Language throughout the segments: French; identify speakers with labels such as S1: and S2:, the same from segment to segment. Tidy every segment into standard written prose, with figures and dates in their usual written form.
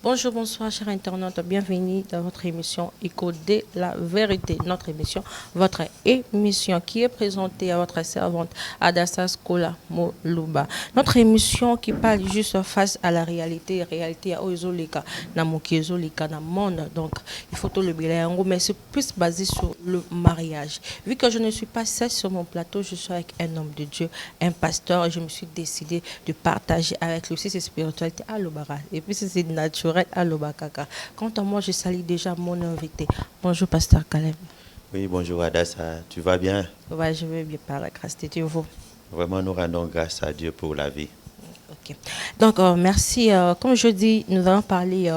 S1: Bonjour, bonsoir, chers internautes. Bienvenue dans votre émission Écho de la vérité. Notre émission, votre émission qui est présentée à votre servante Adassa Skola Moluba. Notre émission qui parle juste face à la réalité à Ozolika, Namoki Ozolika, dans le monde. Donc, il faut tout le bilan, mais c'est plus basé sur le mariage. Vu que je ne suis pas seule sur mon plateau, je suis avec un homme de Dieu, un pasteur, et je me suis décidé de partager avec lui aussi ses spiritualités à l'Obara. Et puis, c'est naturel à l'Obakaka. Quant à moi, je salue déjà mon invité. Bonjour, pasteur Caleb.
S2: Oui, bonjour Adassa, tu vas bien?
S1: Ouais, je vais bien par la grâce de Dieu. Vous.
S2: Vraiment, nous rendons grâce à Dieu pour la vie.
S1: Ok. Donc, merci. Comme je dis, nous allons parler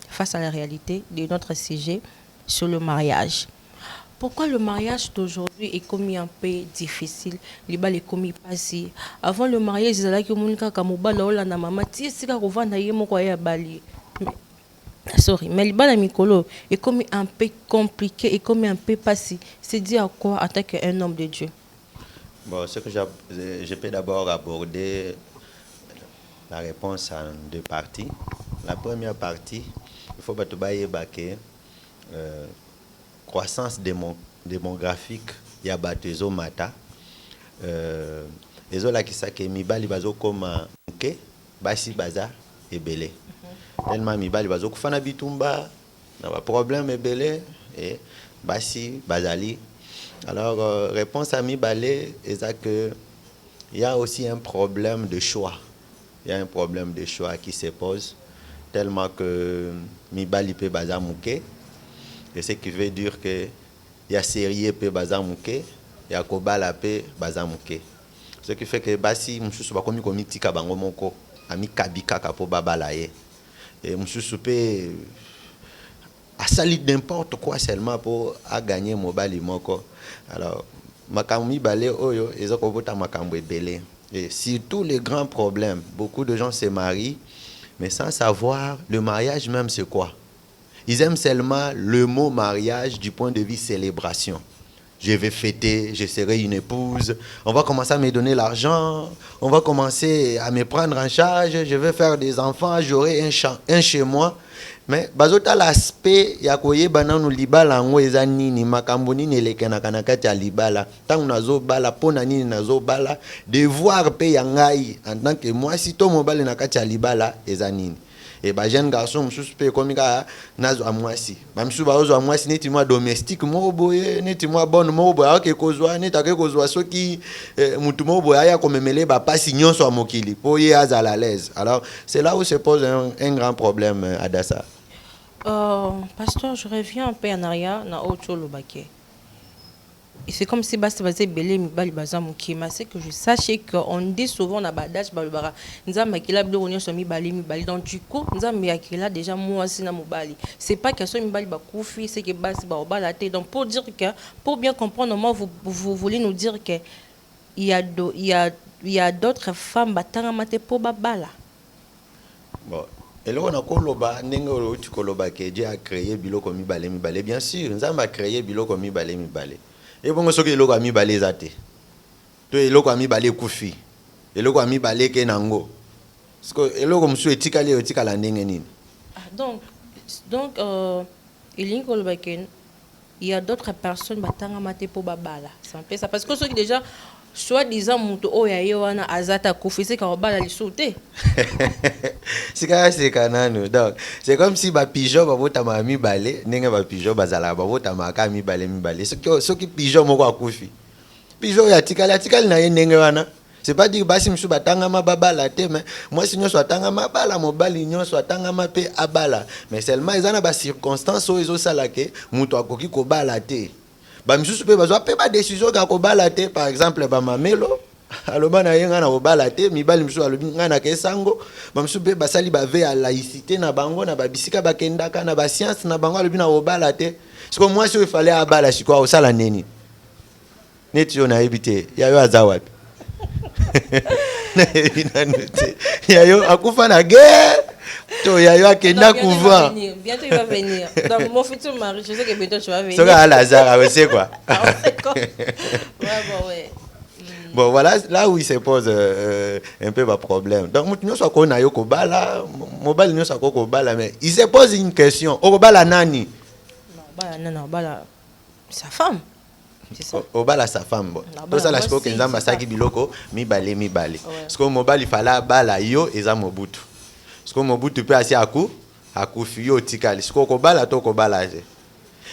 S1: face à la réalité de notre sujet sur le mariage. Pourquoi le mariage d'aujourd'hui est commis un peu difficile? Les balles est commis passé. Avant le mariage, ils allaient que mon cas comme bala ola na maman. Si c'est qu'on va naïe mon quoi bali. Sorry, mais les balles mikolo est commis un peu compliqué et commis un peu passé. C'est dire à quoi en tant qu'un homme de Dieu?
S2: Bon, ce que je peux d'abord aborder la réponse en deux parties. La première partie, il faut que tu bailler croissance démographique ya batezo mata ezola kisake mibali bazokoma nke basi baza ebele tellement mibali bazokufana bitumba na ba problème ebele et basi bazali. Alors réponse à mibale est que il y a aussi un problème de choix. Il y a un problème de choix qui se pose tellement que mibali pe baza muke. Et ce qui veut dire que il y a sérieux pe bazamouké, il y a kobala pe bazamouké. Ce qui fait que basi mususu ba komi tika bango moko ami kabika kapo babala ye. Et mususu pe a sali n'importe quoi seulement pour a gagner mobali moko. Alors makambi balé oyo ezoko bota makambo ebele. Et surtout les grands problèmes, beaucoup de gens se marient mais sans savoir le mariage même c'est quoi. Ils aiment seulement le mot mariage du point de vue célébration. Je vais fêter, je serai une épouse, on va commencer à me donner l'argent, on va commencer à me prendre en charge, je vais faire des enfants, j'aurai un chez moi. Mais bazota l'aspect ya koye bananu libala ngo eza nini makambo nini elekena kana kati ya libala tangu nazo bala pona nini nazo bala devoir pe ya ngai en tant que moi si to mobile na kati ya libala eza nini. Et bah jeune garçon mususu pe komika nazo amwasi ba mususu ba ozo amwasi neti moi domestique mo boye neti moi bonne mo boye ake kozwa neti ake kozwa soki mutu mo boye aya komemele ba pasi nyonso amokili po ye azala à l'aise. Alors c'est là où se pose un grand problème à Dassa.
S1: Pasteur, je reviens un peu en arrière dans autre lobake. Et c'est comme si basta basé belé mi bali bazamuki, mais c'est que je sachais qu'on dit souvent na badage balbara nzamba kila blo onyo so mi bali donc du coup nzamba yakila déjà moi aussi na mobali. C'est pas que so mi bali bakufi, c'est que basi ba obalate. Donc pour dire que pour bien comprendre moi vous voulez nous dire que il y a d'autres femmes batanga mate pour babala.
S2: Bon, et là on a koloba ndenge olo tu koloba que Dieu a créé biloko mi balé bien sûr, nzamba a créé biloko mi balé. Et bon, ce que l'on a mis balé zate, toi l'on a mis balé koufi, et l'on a mis balé kenango. Parce que l'on a mis etikale etikala ndengenine.
S1: Donc il y a d'autres personnes batanga mate pour babala. C'est un peu ça parce que ceux qui déjà soit disant muto oya yoana azata koufi c'est quand bala li sauter.
S2: C'est canano. Donc c'est comme si ba pigeon ba bota ma mi balé, ndenge ba pigeon bazala ba bota ma ka mi balé. Ce qui pigeon moko akufi. Pigeon ya tikali na ye ndenge wana. C'est pas dire basi msu batanga ma babala te mais moi si nyonso atanga ma bala mobali nyonso atanga ma pe abala. Mais seulement ezana ba circonstances o ezo sala ke muto akoki ko bala te. Ba misusu pe bazwa pe ba décision ka ko bala te par exemple ba mamelo aloba na yenga na obala te mibali misusu alobi nga na kesango ba misusu pe basali ba ve à laïcité na bango na ba bisika ba kendaka na ba science na bango alobi na obala te parce que moi si il fallait abala siko au sala neni neti yo na ebité ya yo azawapi na ebina note ya yo akufa na guerre to ya yo akenda couvent
S1: bientôt il va venir dans mon futur mari je sais que bientôt tu vas venir
S2: ça à Lazare c'est quoi
S1: ouais bon ouais
S2: Bon, voilà là où il se pose un peu le problème. Donc, nous sommes qu'on a eu Kobala, mobile nous sommes Kobala, mais il se pose une question. Kobala nani?
S1: Non, bala, sa femme. C'est ça.
S2: Obala sa femme. Bon. Tout ça, là, je pense que nous avons Masaki Biloko, mi balé. Parce que mobile, il fallait bala yo et ça Mobutu. Parce que Mobutu peut assis à coup fuyo tikali. Parce que Kobala, to Kobala.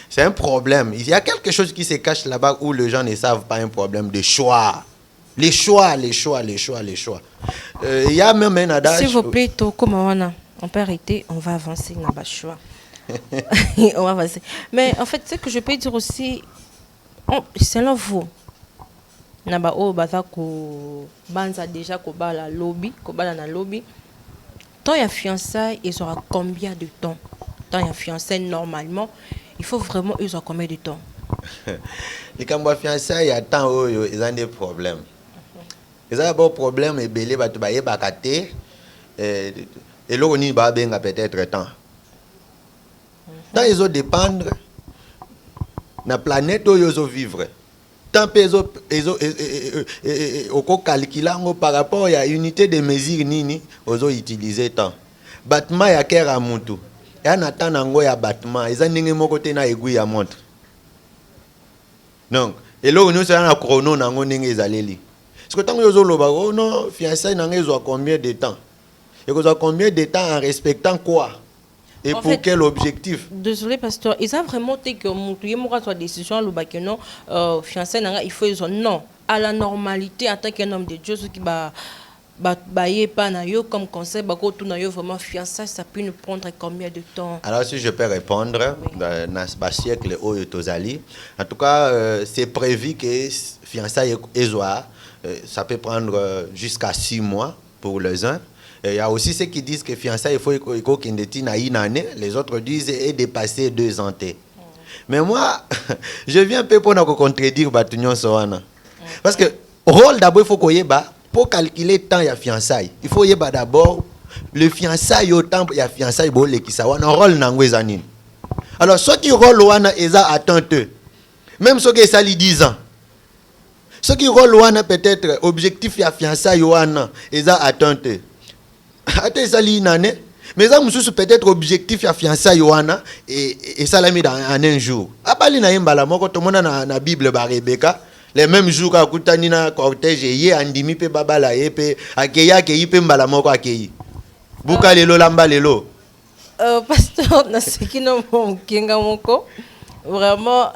S2: C'est un problème. Il y a quelque chose qui se cache là-bas où les gens ne savent pas, un problème de choix. Les choix. Il y a même un adage.
S1: S'il vous plaît, comme on peut arrêter, on va avancer dans le choix. On va avancer. Mais en fait, ce que je peux dire aussi, selon vous, naba o baza ko banza déjà ko bala lobby, ko bala na lobby. Tant il y a fiançailles, ils aura combien de temps? Tant il y a fiançailles normalement, il faut vraiment ils ont combien de temps?
S2: Les cambo fiançailles, il y a tant ils ont des problèmes. Ils ont d'abord problème et belé ba to ba bakate et là on y va benga peut-être temps. Tant ils ont dépendre na planète où ils ont vivre. Tant ils ont calculer par rapport à unité de mesure nini ils ont utilisé temps. Battement ya kera mutu. Et en attendant ya battement, ils ont ningi moko te na aiguille ya montre. Donc, et là nous sommes en chrono nango ningi ezaleli. Parce que tant que ils ont loba oh non, fiançailles nango ils ont combien de temps? Et ils ont combien de temps en respectant quoi? Et en pour fait, quel objectif?
S1: Désolé, pasteur. Ils ont vraiment dit que mon soit décision, le bac non, fiancé, il faut ils ont non. À la normalité, en tant qu'un homme de Dieu, ce qui va pas comme conseil, vraiment fiancé, ça peut nous prendre combien de temps?
S2: Alors, si je peux répondre, dans le siècle où en tout cas, c'est prévu que fiançailles ça peut prendre jusqu'à 6 mois pour les uns. Il y a aussi ceux qui disent que fiançailles, il faut qu'il y ait une année. Les autres disent et dépasser 2 ans. Mais moi, je viens un peu pour nous contredire Batunion Soana. Parce que rôle d'abord, il faut qu'on y ait pour calculer le temps il y a fiançailles. Il faut y ait d'abord le fiançailles au temps il y a fiançailles pour les qui savent un rôle n'angouezanine. Alors ceux qui rôle wana eza attente. Même ceux qui sali 10 ans. Ceux qui rôle wana peut-être objectif il y a fiançailles wana eza attente. Attends, ça une année. Mais ça, peut-être objectif à fiançailles wana et ça l'a mis en un jour. Abali na imbala moko to mona na Bible ba Rebecca les mêmes jours ka kutani na cortège ye andimi pe babala ye pe akeya ke yipe mbala moko akeyi. Buka lelo lamba lelo.
S1: Pasteur na sekino kinga moko vraiment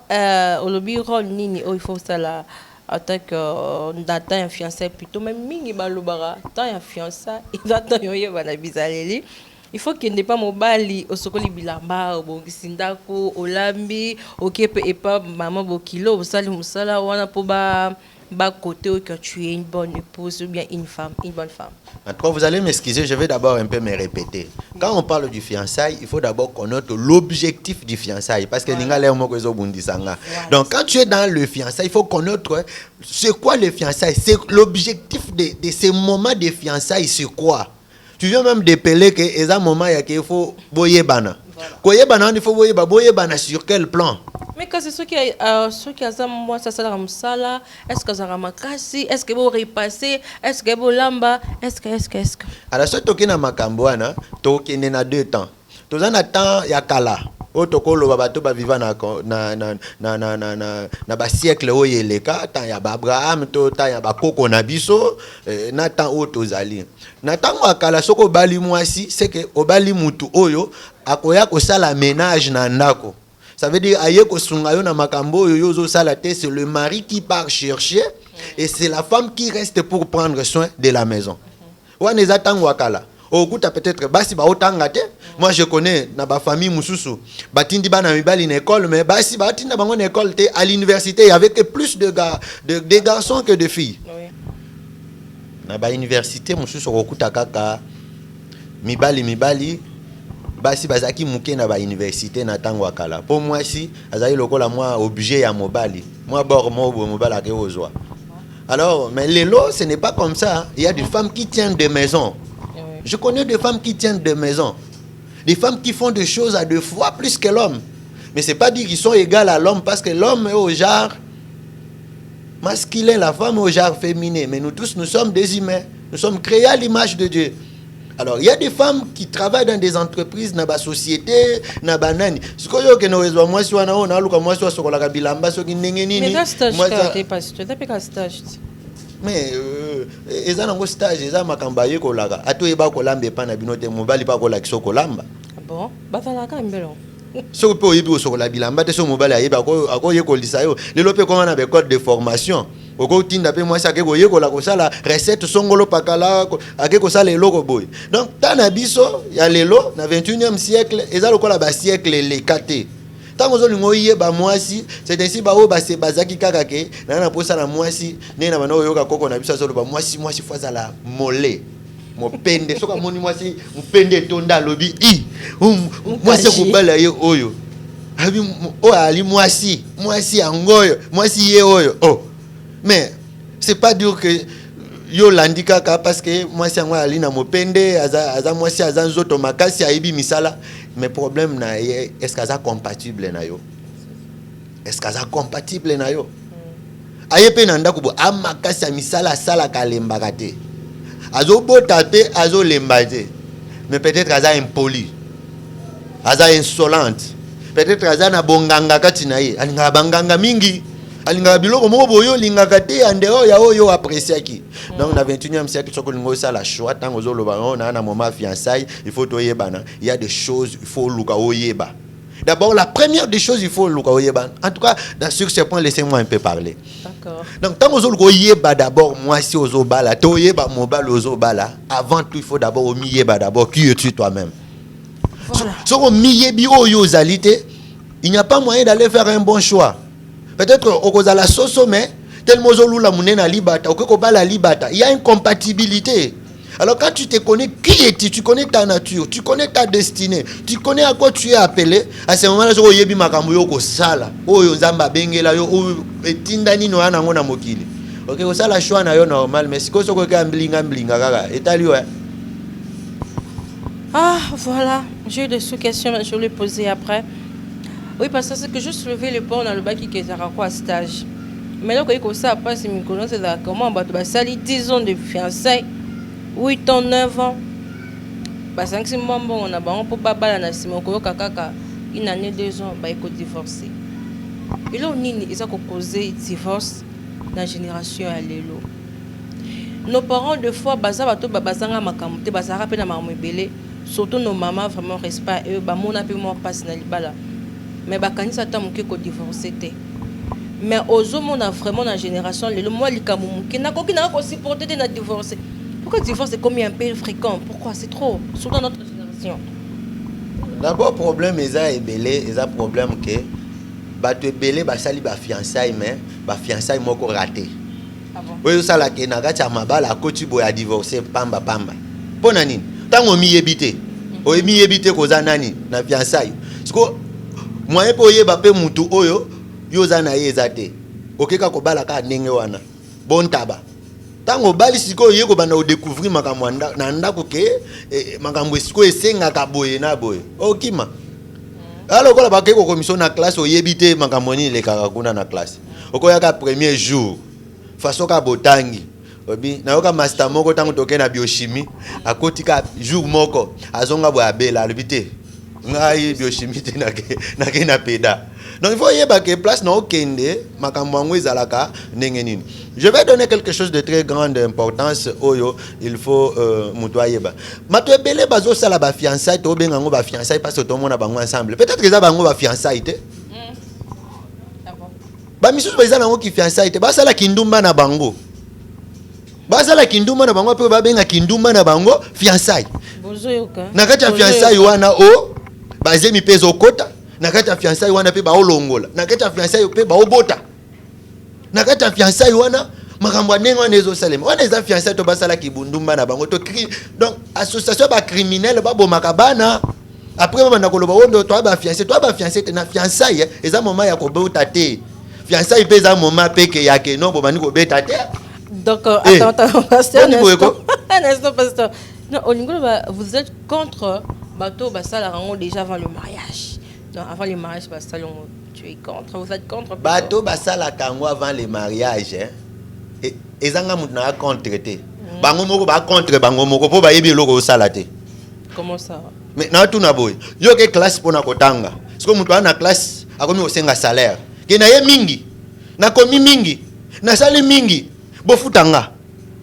S1: au lobby rôle nini il faut ça là. En tant que data un fiancé plutôt même mingi balobara tant un fiancé il attend yoye bana bizaleli il faut qu'il n'ait pas mobali osokoli bilamba obongisindako olambi okepe epa maman bokilo osali musala wana po ba côté que tu es une bonne épouse ou bien une bonne femme.
S2: En tout cas, vous allez m'excuser, je vais d'abord un peu me répéter. Quand on parle du fiançailles, il faut d'abord connaître l'objectif du fiançailles. Parce que donc, quand tu es dans le fiançailles, il faut connaître c'est quoi le fiançailles. C'est l'objectif de ces moments de fiançailles, c'est quoi? Tu viens même d'épeler que c'est un moment il faut boyer bana. Il faut boyer bana sur quel plan?
S1: Mais quand c'est ceux qui ont moi ça ça la est-ce que ça ramakasi est-ce que vous repasser est-ce que vous lamba est-ce que
S2: alors ce toki na makambo wana toki na 2 temps tozana temps ya kala otokolo babato ba vivant na ba siècle oyeleka temps ya Abraham to temps ya ba koko na biso na temps otozali na temps ya kala soko bali mwasi c'est que obali mutu oyo akoya ko sala ménage na ndako. Ça veut dire c'est le mari qui part chercher et c'est la femme qui reste pour prendre soin de la maison. Peut-être moi je connais dans ma famille mususu batindi bana mibali na école mais basi batinda bango na école à l'université il y avait que plus de garçons que de filles. Na ba université mususu okuta kaka mibali basi bazaki muke na ba université na tango akala pour moi si azali lokola moi objet ya mobali moi bord mobali ake ozwa. Alors mais lelo ce n'est pas comme ça, il y a des femmes qui tiennent des maisons. Je connais des femmes qui tiennent des maisons, des femmes qui font des choses à 2 fois plus que l'homme, mais c'est pas dire qu'ils sont égaux à l'homme parce que l'homme est au genre masculin, la femme au genre féminin. Mais nous tous, nous sommes des humains. Nous sommes créés à l'image de Dieu. Alors, il y a des femmes qui travaillent dans des entreprises, dans la société, dans la nani. Ce que je veux moi, si on a moi, si on a bilamba, si on a
S1: mais dans stage, tu pas si tu as pas stage.
S2: Mais ils ont un stage, ils ont un cambaye kolaga. A tout eba kolamba pas na binote mobali pas kolaki so kolamba.
S1: Bon, ba fala ka mbelo.
S2: So pe oyebi so kola bilamba te so mobali ayeba ko yekolisa yo. Lelo pe comment na be code de formation. Oko tinda pe moi ça ke ko yekola ko sala recette songolo pakala ake ko sala eloko boy. Donc tana biso ya lelo na 21e siècle, ezalo kola ba siècle le kate. Tant que vous avez mwasi, c'est ainsi ba o ba se bazaki kaka ke na posa na mwasi ne na bana oyoka koko na biso solo ba mwasi faza la mole mo pende soka moni mwasi mpende tonda lobi mwasi ko bala ye oyo abi o ali mwasi angoyo mwasi ye oyo oh mais c'est pas dire que yo landika ka parce que mwasi angoyo ali na mopende aza mwasi aza nzoto makasi aibi misala. Mais problème na est-ce que ça compatible na yo? Est-ce que ça compatible na yo? Aye pe nanda kubo amakasi misala sala kalemba kate. Azo botate azo lembate. Mais peut-être aza impoli. Aza insolente. Peut-être aza na bonganga kati na ye. Alinga banganga mingi. Alinga biloko mo boyo linga kate andeo ya oyo apprécier ki. Donc dans 21e siècle soko lingo ça la choix tant ozo loba on a un moment fiançailles, il faut toyebana. Il y a des choses il faut luka oyeba. D'abord la première des choses il faut luka oyeba. En tout cas sur ce point laissez-moi un peu parler. D'accord. Donc tant ozo luka oyeba d'abord moi si ozo bala toyeba mobile ozo bala avant tout il faut d'abord omiyeba d'abord qui es-tu toi-même. Voilà. Soko miyebi oyo zalité, il n'y a pas moyen d'aller faire un bon choix. Peut-être au cause de la soso mais tellement la munena libata ou que la libata, il y a une compatibilité. Alors quand tu te connais qui es-tu, tu connais ta nature, tu connais ta destinée, tu connais à quoi tu es appelé, à ce moment-là so yebi makambo yo ko sala oyo nzamba bengela yo etinda nino ana ngona mokili. OK ko sala choix na yo normal mais siko soko ka mblinga kaka etali ouais.
S1: Ah voilà, j'ai eu des sous-questions, je vais les poser après. Oui, parce que c'est que juste lever le pont dans le bac qui est à quoi stage. Mais là, quand ça après, c'est comment bah, ça 10 ans de fiançailles, 8 ans, 9 ans. Bah, 5 mois, bon, on a bon pour baba la nasimo ko kaka une année 2 ans, bah, il faut divorcer. Et là, on est ça causé divorce dans la génération à l'élo. Nos parents, deux fois, bah, ça va tout, bah, ça va m'accommoder, bah, ça rappelle à ma belé. Surtout nos mamans, vraiment, respect eux, bah, mon appel, moi, passe dans le bala. Mais bakani ça t'a manqué qu'on divorcé. Mais aux hommes on a vraiment la génération le moi les kamou qui n'a pas supporté de divorcer. Pourquoi le divorce est comme un peu fréquent? Pourquoi c'est trop surtout dans notre génération?
S2: D'abord problème eza ebelé eza problème que ba te belé ba sali ba fiançailles mais ba fiançailles moko raté. Ah bon? Oui ça la ke na gacha mabala a koti boya divorcer pamba. Pona nini? Tango mi yebité. O mi yebité ko za nani na fiançailles. Siko moi po yeba pe mutu oyo yoza na yezate okeka ko bala ka ndenge wana bon taba tango bali siko yeko bana o découvrir makambo na ndako ke makambo siko esenga ka boye na boye okima alors kola ba ke ko commission na classe oyebite makambo ni le kaka kuna na classe okoya ka premier jour façon ka botangi obi na yoka master moko tango toke na biochimie akoti ka jour moko azonga bo abela albité ngai biochimie te na peda. Donc il faut y avoir place na okende makambo ngo ezalaka ndenge nini. Je vais donner quelque chose de très grande importance oyo il faut mutoyeba. Mato ebele bazo sala ba fiançailles to benga ngo ba fiançailles parce que tout le monde bango ensemble. Peut-être que ça bango ba fiançailles te. Ba misusu ba ezala ngo ki fiançailles te ba sala kindumba na bango. Ba sala kindumba na bango pe ba benga kindumba na bango fiançailles. Bozoyoka. Na kati ya fiançailles wana o bazemi pezo kota na kati ya fiançailles wana pe ba olongola na kati ya fiançailles pe ba obota na kati ya fiançailles wana makambo ndenge wana ezo salema wana eza fiançailles to basala kibundumba na bango to donc association ba criminel ba bomaka bana après ba nakoloba ondo to ba fiancé na fiançailles eza moment ya kobota te fiançailles pe eza moment peke yake no bomani ko beta te.
S1: Donc attends pasteur un instant pasteur non vous êtes contre bateau basala rango déjà avant le mariage. Non, avant le mariage, Tu es contre, vous êtes contre.
S2: Bato basala kango avant le mariage, et ezanga mutu na contre te. Bango moko ba contre bango moko po ba yebi eloko osala te.
S1: Comment ça?
S2: Mais na tout na boy. Yo ke classe pona kotanga. Siko mutu ana classe akomi osenga salaire. Ke na ye mingi. Na komi mingi. Na sali mingi. Bo futanga.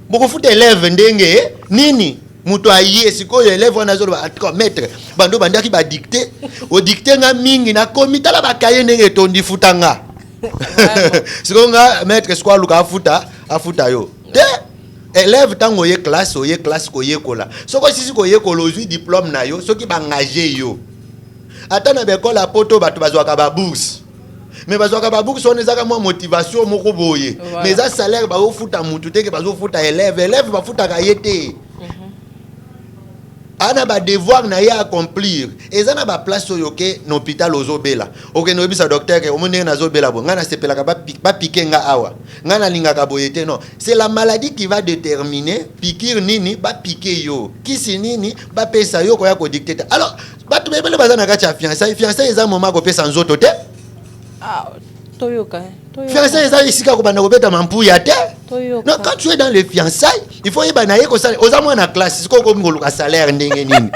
S2: Bo futa élève ndenge nini? Mutu aye siko élève wana zo ba maître. Bando bandaki ba dicter. O dicter nga mingi na komi tala ba kaye ndenge tondi futanga. Siko nga maître siko luka afuta yo. Te élève tango ye classe ko ye kola. Soko sisi ko ye kolo ozwi diplôme na yo, soki ba engagé yo. Ata na bekola poto bato bazwaka ba bourse. Mais bazwaka ba bourse on ezaka mo motivation moko boye. Mais ça salaire ba ofuta mutu te ke bazo futa élève ba futa ka yete. Ana ba devoir na ya accomplir. Ezana ba place oyoke na hôpital ozobela. OK no bisa docteur ke omonde na zobela bo. Ngana sepela ka ba piquer nga awa. Ngana linga ka boyete non. C'est la maladie qui va déterminer piquer nini ba piquer yo. Kisi nini ba pesa yo ko ya ko dicter. Alors batu bebele bazana ka cha fiancé eza moment ko pesa nzoto te.
S1: Ah, Toyoka.
S2: Fiancé eza isika ko bana ko beta mampuya te. Non, quand tu es dans les fiançailles, il faut y banaye ko sala. Oza mo na classe, siko ko ngoluka salaire ndenge nini.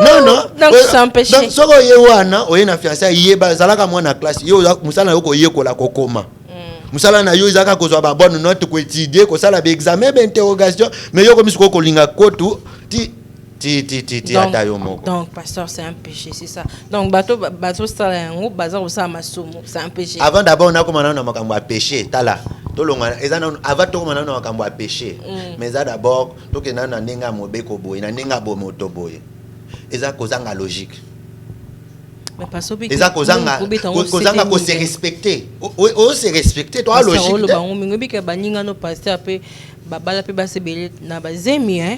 S2: Non.
S1: Donc c'est empêché.
S2: Donc soko ye wana, oye na fiançailles yeba zalaka mo na classe. Yo musala yoko yekola kokoma. Musala na yo izaka ko zo ba bonne note ko étudier ko sala ba examen ba interrogation, mais yo ko misiko ko linga kotu ti
S1: donc, pasteur, c'est un péché, c'est ça. Donc, bateau c'est un bazar ça masumu, c'est un péché.
S2: Avant d'abord on a commencé na makambo péché, tala. Tolonga ezana avant to commencer na makambo péché. Mais ça d'abord to ke na ndinga mobeko boye, na ndinga bo moto boye. Eza kozanga logique.
S1: Mais pasteur bi
S2: eza kozanga ko se respecter. O se respecter toi logique.
S1: Pasteur lo bango mingo bi ke baninga no pasteur pe babala pe ba se belé na bazemi hein.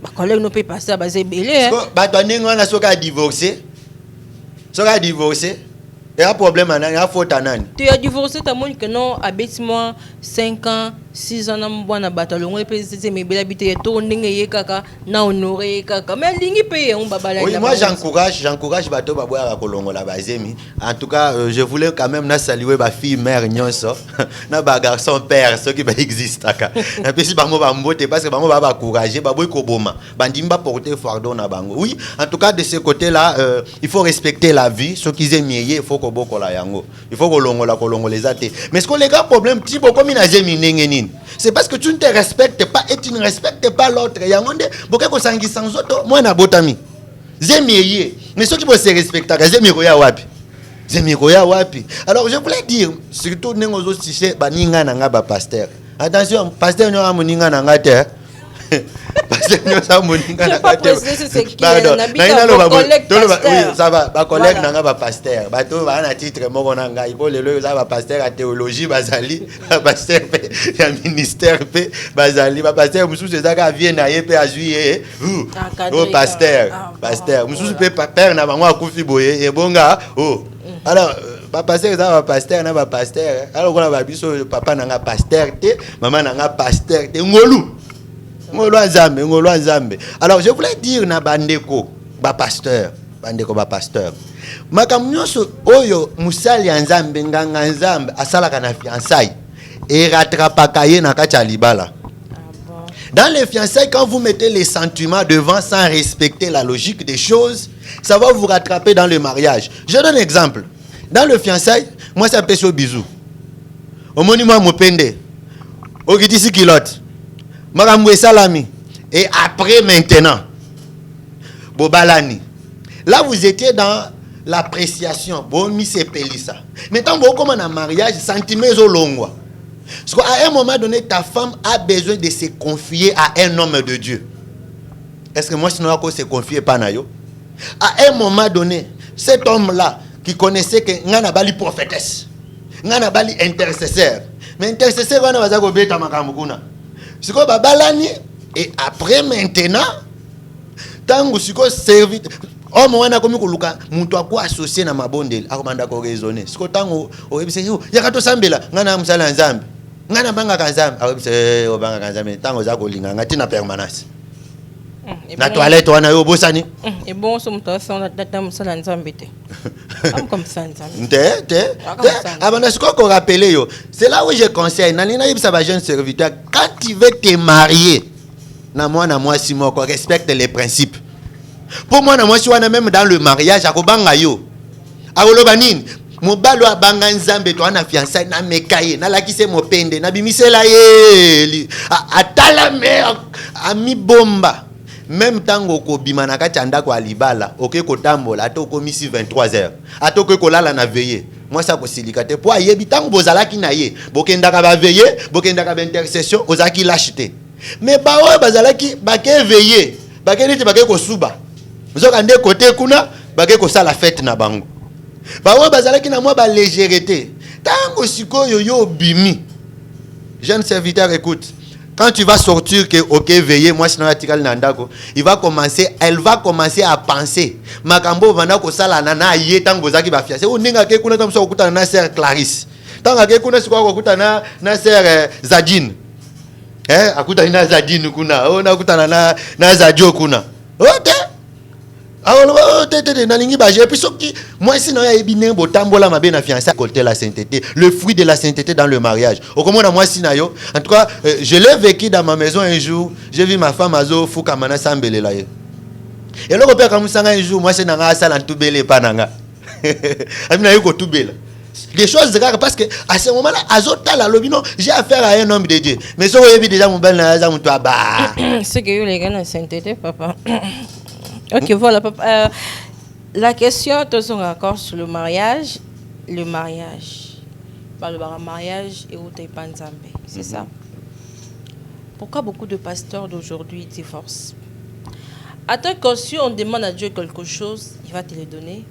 S1: Ma collègue ne peut pas passer à baser belé.
S2: On a divorcé. Soka divorcé. Il y a un problème, il y a un faute.
S1: Tu as divorcé, tu as dit que non, habite-moi 5 ans, 6 ans, on a battu. On a dit mais bel habité, tourné, kaka, na honoré, kaka. Mais l'ingi paye, on babala.
S2: Oui, moi j'encourage bateau baboya à Kolongo la bazemi. En tout cas, je voulais quand même saluer ma fille mère nyonso, na ba garçon père, ce qui existe aka. Na pesi bango ba mbote parce que bango ba encourager, baboy koboma. Bandimba porter fardeau na bango. Oui, en tout cas de ce côté-là, il faut respecter la vie, ce qu'ils aiment mieux, il faut ko bokola yango. Il faut kolongo les athées. Mais ce que les gars problème petit comme il a zemi nengeni. C'est parce que tu ne te respectes pas et tu ne respectes pas l'autre. Yangonde boka ko sangi sans auto, moi na botami. Zemi mais ceux qui vont se respecter, zemi koya wapi. Zemi koya wapi. Alors je voulais dire surtout nengozo tissé baninga nanga ba pasteur. Attention, pasteur no amoninga nanga te. Parce que nous sommes ça va, ma collègue n'a pas pasteur. Bateau va un titre, mon nanga, il faut le pasteur à théologie, basali, pasteur, un ministère, basali, pasteur, monsieur, c'est ça qui vient à yépe à juillet. Oh, pasteur, monsieur, père n'a pas koufi boye, et bon gars, oh. Alors, pasteur, ça va pasteur, n'a pas pasteur. Alors, on a biso, papa n'a pas pasteur, maman n'a pas pasteur, ngolou. Alors je voulais dire na bandeko ba pasteur makamnyoso oyo musali ya nzambe nganga nzambe asalaka na fiançailles et rattrapaka ye na kati ya libala. Dans les fiançailles, quand vous mettez les sentiments devant sans respecter la logique des choses, ça va vous rattraper dans le mariage. Je donne un exemple. Dans le fiançailles, moi c'est un péché au bisou. Au monument mopende. Au kitisi kilote. Maramwe salami. Et après maintenant, Bobalani. Là, vous étiez dans l'appréciation. Bon, mi se pelissa. Maintenant, bon, comme on a un mariage, sentiment au long. Parce qu'à un moment donné, ta femme a besoin de se confier à un homme de Dieu. Est-ce que moi, sinon, je se confier pas na yo? À un moment donné, cet homme-là, qui connaissait que ngana bali prophétesse, ngana bali intercesseur. Mais intercesseur, on va go beta makamukuna. C'est quoi babalani et après maintenant tango siko servi homme wana komi koluka muntu akwa associé na mabondeli akomanda ko raisonner siko tango oyebise yo yakato sambela ngana musala nzambe ngana banga kanzambe awebise obanga kanzambe tango za kolinga ngati na permanence Na toilette wana yo bosani.
S1: Et bon so mto so na tata musala nzambe te. Am comme ça nzambe.
S2: Te. Abana siko ko rappeler yo. C'est là où je conseille nalina yibisa ba jeune serviteur quand tu veux te marier na moi si moko respecte les principes. Pour moi na moi si wana même dans le mariage akobanga yo. Akoloba nini? Mobalo abanga nzambe to ana fiançailles na mekaye na lakise mopende na bimisela ye atala mer ami bomba. Même tango ko bima na kati ndako alibala oke ko tambola to ko misi 23h atoko ko lala na veiller moi ça ko silikate po ayebi tango bozalaki na ye bokendaka ba veiller bokendaka ba intercession ozaki lâcheté mais ba o bazalaki bake veiller bake niti bake ko suba zoka nde côté kuna bake ko sala fête na bango ba o bazalaki na moi ba légèreté tango sikoyo yo bimi jeune serviteur écoute. Quand tu vas sortir que OK veiller moi sinon elle va commencer à penser makambo vanda ko sala na ye tango zaki ba fiancé o ninga ke kuna tamso okuta na sœur Clarisse tango ke kuna siko okuta na sœur Zadine akuta na Zadine kuna o na okuta na Zadio kuna ote alors tete nalingi ba j'ai puis soki moi sinon ya ebine botambola mabe na fiancé côté la sainteté le fruit de la sainteté dans le mariage au comment moi sinayo en tout cas je l'ai vécu dans ma maison un jour j'ai vu ma femme azo fuka mana sambelela ye et le repère comme ça un jour moi c'est nanga sala ntubele pananga amina yoko tubela des choses rares parce que à ce moment là azota la lobino j'ai affaire à un homme de Dieu mais so yebi déjà mon bel na za mutu aba
S1: c'est que les gars na sainteté papa. Ok, voilà, papa. La question, tous sont encore sur le mariage. Le mariage. Le mariage et où t'es pas nzambe. C'est ça. Pourquoi beaucoup de pasteurs d'aujourd'hui divorcent? Attends que si on demande à Dieu quelque chose, il va te le donner.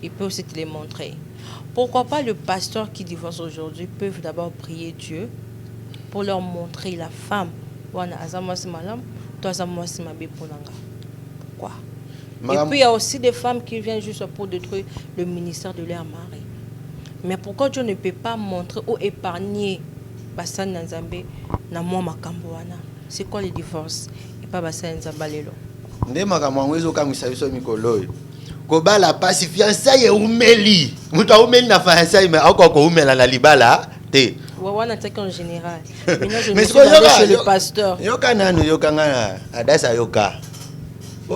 S1: Il peut aussi te le montrer. Pourquoi pas le pasteur qui divorce aujourd'hui peuvent d'abord prier Dieu pour leur montrer la femme. Pourquoi? Et puis il y a aussi des femmes qui viennent juste pour détruire le ministère de leur mari. Mais pourquoi Dieu ne peut pas montrer ou épargner Bassan Nzambe na moi makamboana? C'est quoi le divorce? Et pas Bassan Nzambalelo.
S2: Nde makambo ezo kamisa biso mikolo. Ko bala pasi fiançailles umeli. Mutu umeli na fiançailles mais akoko umela na libala te.
S1: Wawana teke en général. Maintenant je me suis allé chez le pasteur.
S2: Yoka nanu yoka ngana adasa yoka.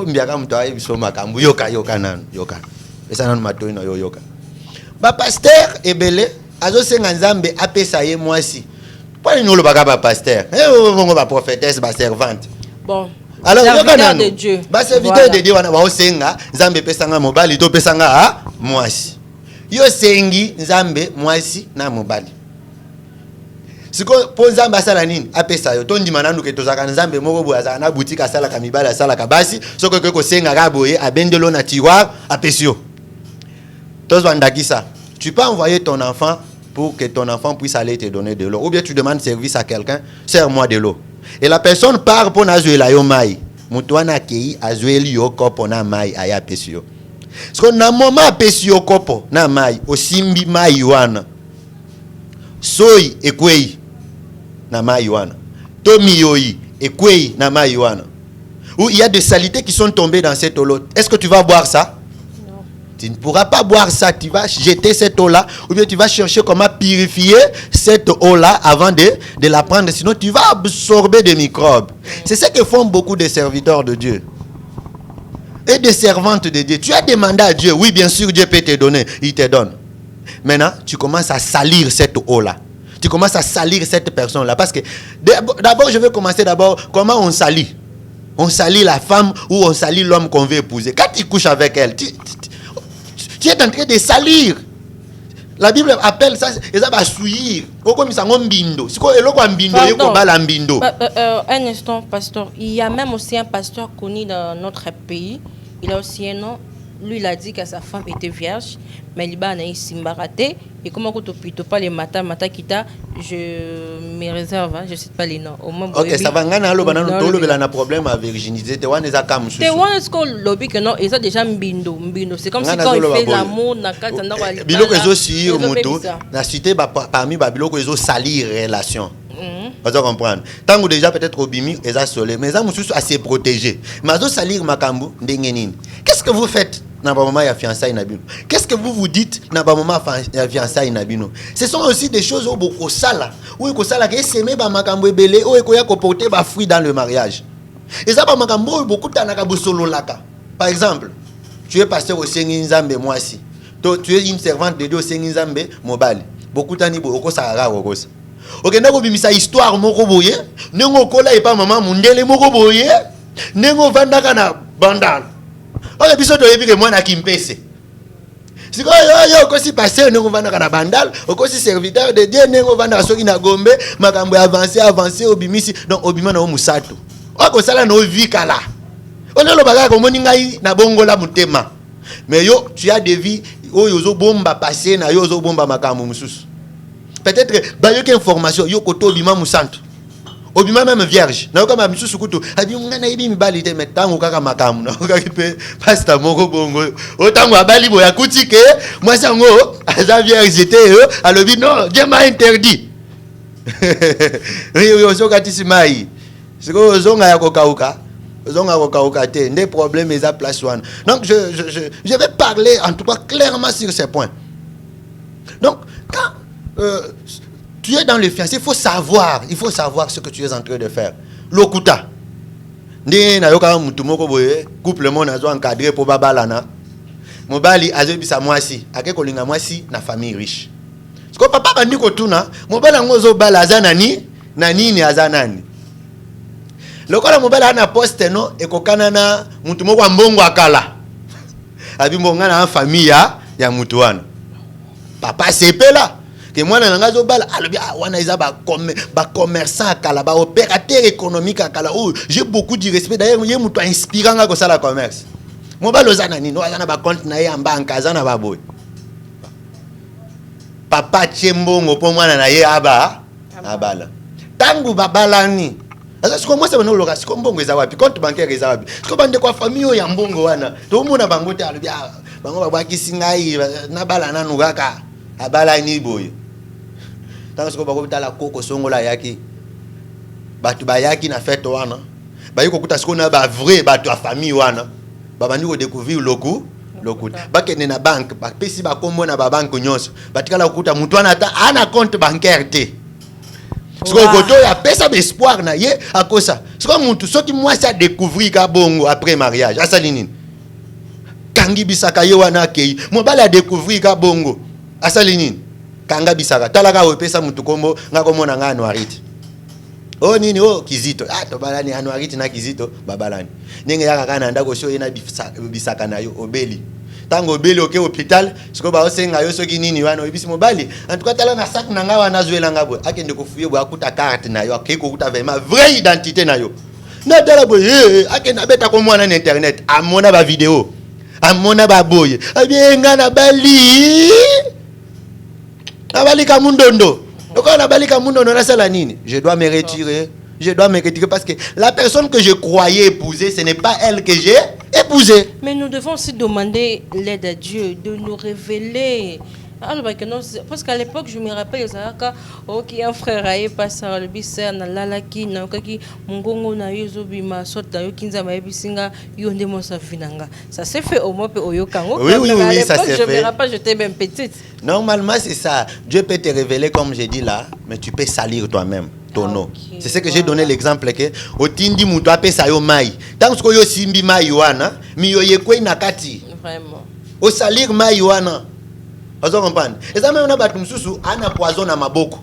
S2: Mbiaka mtu ayebiso makambo yoka nanu yoka esa nanu matoi na yoka ba pasteur ebele azo senga nzambe apesa ye mwasi pali nolo baka ba pasteur bongo ba prophétesse ba servante
S1: bon
S2: alors yoka nanu
S1: de Dieu
S2: ba serviteur de Dieu wana ba osenga nzambe pesanga mobali to pesanga mwasi yo sengi nzambe mwasi na mobali siko po nzambe asala nini apesa yo to ndima nanu ke tozaka nzambe moko boya za na boutique asala ka mibala asala ka basi soko ke ko senga ka boye abendelo na tiroir apesio tozo ndakisa tu peux envoyer ton enfant pour que ton enfant puisse aller te donner de l'eau ou bien tu demandes service à quelqu'un sers-moi de l'eau et la personne part pour nazuela yo mai mutwana kei azueli yo kopo na mai aya pesio siko na moment apesio kopo na mai osimbi mai wana soy ekwei na marijuana tomi yoi ekwei na marijuana où il y a des saletés qui sont tombées dans cette eau. Est-ce que tu vas boire ça?
S1: Non.
S2: Tu ne pourras pas boire ça, tu vas jeter cette eau là ou bien tu vas chercher comment purifier cette eau là avant de la prendre, sinon tu vas absorber des microbes. C'est ce que font beaucoup de serviteurs de Dieu et des servantes de Dieu. Tu as demandé à Dieu, oui bien sûr Dieu peut te donner, il te donne. Maintenant, tu commences à salir cette eau-là. Tu commences à salir cette personne-là. Parce que d'abord, je vais commencer d'abord, comment on salit? On salit la femme ou on salit l'homme qu'on veut épouser. Quand tu couches avec elle, tu es en train de salir. La Bible appelle ça, ça va souillir.
S1: Un instant, pasteur. Il y a même aussi un pasteur connu dans notre pays. Il a aussi un nom. Lui, il a dit que sa femme était vierge, mais il a simbarate. Et comment tu peux pas les mata kita, je me réserve, je ne sais pas les noms.
S2: Ok, ça va, un problème avec virginité. Tu vois, les akam.
S1: Tu vois, ce qu'on lobby que non, ils ont déjà mbindo. C'est comme si quand il fait l'amour, na kata na wa.
S2: Bilo que zo sur moto, na cité parmi babilo que zo salir relation. Vous comprendre. Tant que déjà peut-être au bimi, ils ont solé, mais ils ont à se protéger. Mais ils ont salir makambu, dengenin. Qu'est-ce que vous faites dans le moment où il y a fiançailles nabino? Qu'est-ce que vous dites dans le moment où il y a fiançailles nabino? Ce sont aussi des choses où beaucoup sala, où il sala que s'aimer ba makambu belé, où il y a porter ba fruit dans le mariage. Et ça ba makambu beaucoup tanaka solo laka. Par exemple, tu es pasteur au Senginzambe moi aussi. Tu es une servante de Dieu au Senginzambe mobile. Beaucoup tani beaucoup ça rare aussi. Ok, ndako bimisa histoire moko boye, nengo kola et pas maman mundele moko boye, nengo vandaka na bandal. Ok, biso to yebi ke mwana kimpese. Siko yo ko si passer nengo vandaka na bandal, ko si serviteur de Dieu nengo vandaka soki na gombe, makambo avancer obimisi, donc obima na musato. Oko sala no vikala. Onelo baga ko moni ngai na bongola mutema. Mais yo tu as des vies oyo zo bomba passer na yo zo bomba makambo mususu. Peut-être bah yo information yo koto bima musanto obima même vierge na kama misusu kutu abi ngana ibi mibalite metango kaka makamu na kaka pe pasteur moko bongo otango abali boya kutike moi sango aza vierge te alobi non Dieu m'a interdit yo zo katisi mai siko zonga ya kokauka zonga kokauka te des problèmes les a place one. Donc je vais parler en tout cas clairement sur ces points. Donc quand tu es dans le fiancé, il faut savoir ce que tu es en train de faire. Lokuta. Ndi na yoka mutu moko boye, couple mon azo encadré pour babalana. Mobali azebisa mwasi, ake kolinga mwasi na famille riche. Siko papa bandi ko tuna, mobala ngozo bala azana ni na nini azanani. Lokola mobala ana poste no ekokana na mutu moko mbongo akala. Abi mbonga na famille ya mutu wana. Papa sepela. Que moi na zo bala alobi wana iza ba commerçant kala ba opérateur économique kala oh j'ai beaucoup de respect d'ailleurs yé muto inspirant nga ko sala commerce mo balo zana ni no azana ba compte na ye en banque azana ba boy papa chembongo po mwana na ye abala tangu babalani asa siko moi ça no loka siko mbongo eza wapi compte bancaire eza wapi siko bande kwa famille ya mbongo wana to mona bango te alobi bango ba baki singai na bala nanu kaka abala ni boy. Tant que vous avez la coco songola yaki, batu bayaki na fête wana, bayiko kuta skona ba vrai batu a famille wana, babandi ko découvrir loku, bakene na banque, ba pesi ba kombo na ba banque nyonso, batikala kuta mutu wana ata ana compte bancaire te. Siko koto ya pesa espoir na ye akosa. Siko mutu soki mwasi a découvrir ka bongo après mariage, asali nini? Kangi bisaka ye wana kei, mobali a découvrir ka bongo, asali nini? Kanga bisaka talaka opesa mutu kombo ngakomona nga Anuarite oh nini oh Kizito to balani Anuarite na Kizito babalani ndenge yaka kana ndako sho ena bisaka na yo obeli tango obeli oke hôpital siko ba osenga yo soki nini wana obisi mobali en tout cas tala na sac na nga wana zuela ngabo akende kofuye bo akuta carte na yo akeko kuta vraiment vraie identité na yo na dala bo akende beta ko mwana na internet amona ba vidéo amona ba boye abienga na bali Abalika mundondo. Je dois me retirer. Parce que la personne que je croyais épouser, ce n'est pas elle que j'ai épousée.
S1: Mais nous devons aussi demander l'aide à Dieu de nous révéler. Parce qu'à l'époque, je me rappelle, ok, un frère a passé le bisser na lalaki na kaki mungongo na yozobi ma sota yo kinza ma bisinga yonde mo sa finanga. Ça s'est fait au moins au yokango.
S2: Oui, ça s'est fait.
S1: Je me rappelle, j'étais même petite.
S2: Normalement, c'est ça. Dieu peut te révéler comme j'ai dit là, mais tu peux salir toi-même ton nom. Okay. C'est ce que j'ai donné l'exemple que otindi muto ape sa yo mai. Tant que yo simbi mai wana, mi yo yekwe nakati.
S1: Vraiment.
S2: O salir mai wana. Ozo comprendre. Et ça même na batu mususu ana poison na maboko.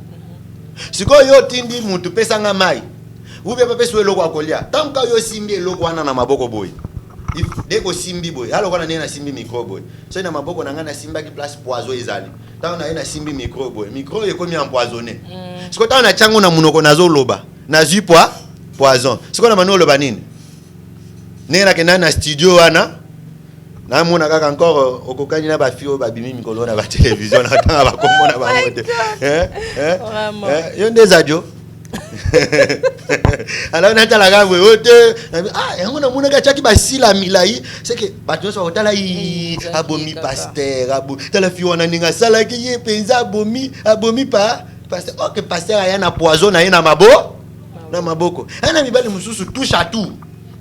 S2: Siko yo tindi mutu pesa nga mai. Ube pepe so eloko akolia. Tant que yo simbi eloko wana na maboko boy. If deko simbi boy. Alors kana na simbi micro boy. So na maboko na nga na simba ki place poison ezali. Tant na simbi micro boy. Micro ekomi empoisonné. Siko tant na chango na munoko nazo loba. Na zui poison. Siko na mano loba nini? Nena kena na studio wana. Na mona kaka encore okokani na ba fio ba bimi mikolo na ba télévision na tanga ba komona ba mote yonde zajo alors na tala ga ote yango na mona ka chaki ba sila milai c'est que ba to so tala abomi pasteur tala fio na ninga sala ki ye penza abomi pa pasteur OK pasteur aya na poison na na mabo na maboko ana mibali mususu touche à tout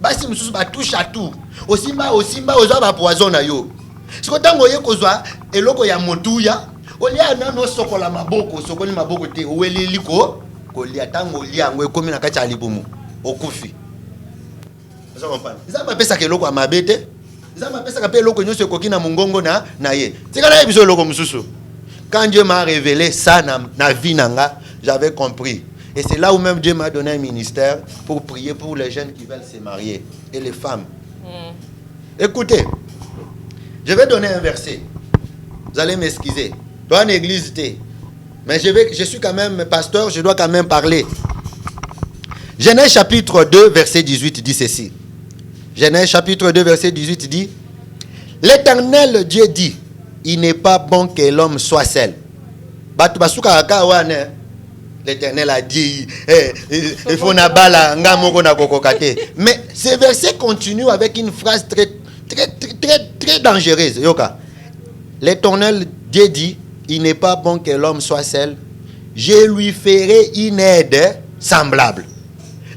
S2: basi mususu ba touche à tout osimba oza ba poison na yo siko tango ye kozwa eloko ya motuya olia na no sokola maboko sokoli maboko te oweleli ko kolia tango lia ngo ekomi na kati ya libumu okufi oza kompana nzamba pesa ke eloko ya mabete nzamba pesa ka pe eloko nyonso ekoki na mongongo na ye tikala ye biso eloko mususu. Quand Dieu m'a révélé ça na vie nanga, j'avais compris. Et c'est là où même Dieu m'a donné un ministère pour prier pour les jeunes qui veulent se marier et les femmes. Écoutez, je vais donner un verset. Vous allez m'excuser. Toi, en église, mais je suis quand même pasteur, je dois quand même parler. Genèse chapitre 2, verset 18 dit ceci. Genèse chapitre 2, verset 18 dit, l'Éternel Dieu dit, il n'est pas bon que l'homme soit seul. L'Éternel a dit, il faut na bala nga moko na kokokate. Mais ce verset continue avec une phrase très dangereuse. Yoka. L'Éternel Dieu dit, il n'est pas bon que l'homme soit seul. Je lui ferai une aide semblable.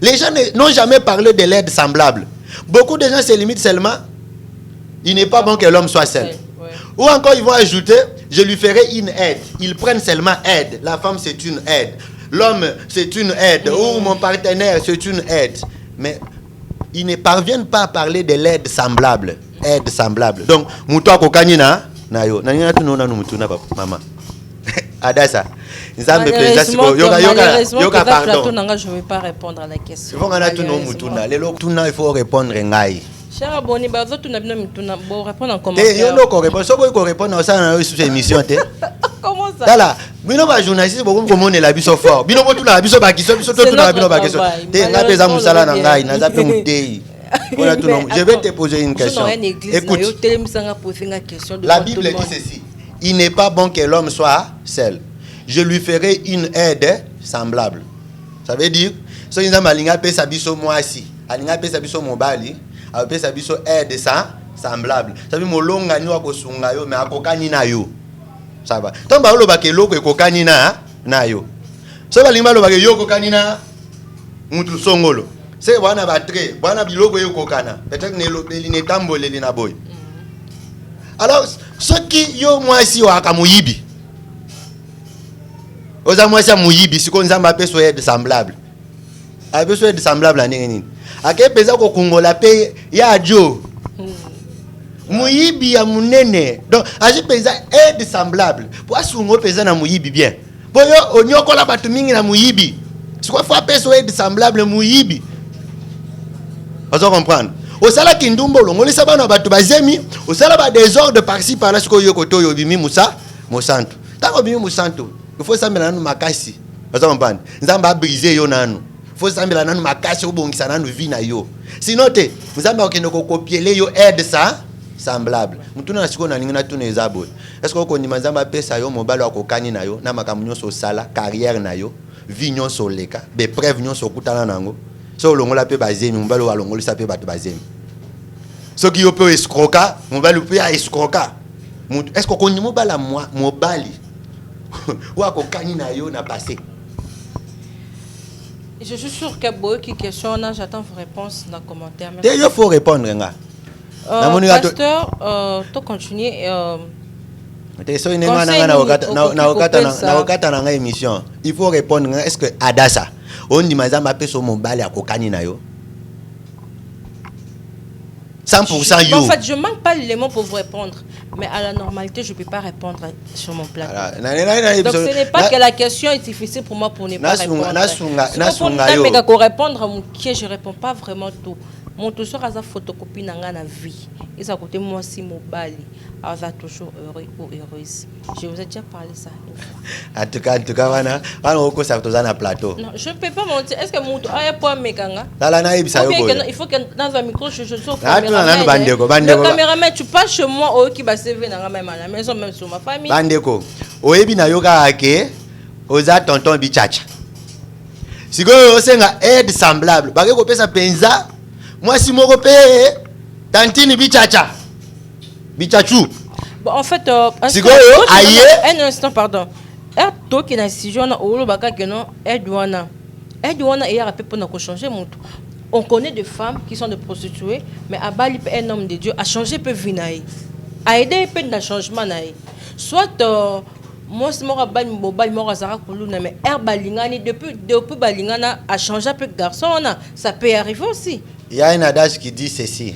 S2: Les gens n'ont jamais parlé de l'aide semblable. Beaucoup de gens se limitent seulement, il n'est pas bon que l'homme soit seul. Ou encore ils vont ajouter, je lui ferai une aide. Ils prennent seulement aide. La femme c'est une aide. L'homme c'est une aide. Ou mon partenaire c'est une aide. Mais ils ne parviennent pas à parler de l'aide semblable. Aide semblable. Donc, muto kokani na yo. Na ngina tuno na mutu na papa mama. Adasa.
S1: Malheureusement, pardon. Je ne vais pas répondre à la question.
S2: Il faut répondre ngai.
S1: Cher abonné, tu n'as pas répondre en commentaire.
S2: Il y a répondre à cette émission.
S1: Comment ça?
S2: Là, bino ba journaliste beaucoup comme on est la biso fort. Bino botu na biso ba kiso biso to na bino ba kiso. Te nga pesa musala na ngai na zape mutei. Je vais te poser une question. Écoute. La Bible dit ceci. Il n'est pas bon que l'homme soit seul. Je lui ferai une aide semblable. Ça veut dire, si nous avons aligné pesa biso moi si, aligné pesa biso mobali, a pesa biso aide semblable. Ça veut dire molonga ni wako sunga yo mais akokani na yo. Ça va. Tant ba lo ba ke loko ekokani na yo. So ba limba lo ba ke yo kokani na mutu songolo. C'est bwana ba tre, bwana biloko yo kokana. Peut-être ne lo ne tamboleli na boy. Alors, ceux qui yo moi si waka muyibi. Oza moi si muyibi, si ko nzamba peso aide semblable. A peso aide semblable na nini. Ake pesa ko kongola pe ya jo. Muyibi ya munene. Donc, aje pesa aide semblable. Pour asungo pesa na muyibi bien. Boyo onyokola batu mingi na muyibi. Si quoi faut peso aide semblable muyibi. Vous comprendre? Au sala kindumbo longo lisa bana batu bazemi, au sala ba désordre par-ci par-là siko yokoto yobimi musa mosanto. Tango bimi mosanto, il faut sambela nanu makasi. Vous comprendre? Nzamba briser yo nanu. Il faut sambela nanu makasi obongisa nanu vie na yo. Sinon te, nzamba okende ko copier yo aide ça semblable. Mutuna na siko na linga na tuna ezabo. Est-ce que ko ndima nzamba pesa yo mobalo akokani na yo na makamu nyonso sala carrière na yo, vie nyonso leka, be preuve nyonso kutana nango. So longola pe bazemi mbalo wa longola pe batu bazemi. So qui peut escroquer, mbalo pe escroquer. Est-ce qu'on connaît mbala moi mobali? Ou akokani na yo na passé.
S1: Je suis sûr que beaucoup qui questionnent, j'attends vos réponses dans les commentaires.
S2: Il faut répondre nga.
S1: Pasteur, tu continues
S2: il faut répondre. Est-ce que Adasa on dit mazamba peso mobali akokani na yo 100% yo.
S1: En fait, je manque pas l'élément pour vous répondre, mais à la normalité, je peux pas répondre sur mon plateau. Donc ce n'est pas que la question est difficile pour moi pour ne pas répondre. Pour répondre à mon qui je réponds pas vraiment tout. Mon toujours a sa photocopie dans la vie. Et ça côté moi si mobali a toujours heureux ou heureuse. Je vous ai déjà parlé ça une fois.
S2: En tout cas, on ça na plateau.
S1: Non, je peux pas mentir. Est-ce que mon a point mekanga? Il faut que dans un micro je sois le caméraman tu passes chez moi au qui va servir dans même à la maison même sur ma famille.
S2: Bandeko. Oyebi na yoka ake oza tonton bichacha. Siko osenga aide semblable. Ba ko pesa penza. Moi si moko pe tantine bichacha. Bichachu.
S1: Bon, en fait,
S2: un instant,
S1: pardon. to qui na si jona olo baka que non edwana et a pour na changer mon. On connaît des femmes qui sont des prostituées, mais à Bali un homme de Dieu a changé peu vinaï, a aidé peu dans changement naï. Soit moi c'est moi Bali mobile moi Zara Kuluna, mais balingani depuis balingana a changé peu garçon ça peut arriver aussi.
S2: Il y a un adage qui dit ceci.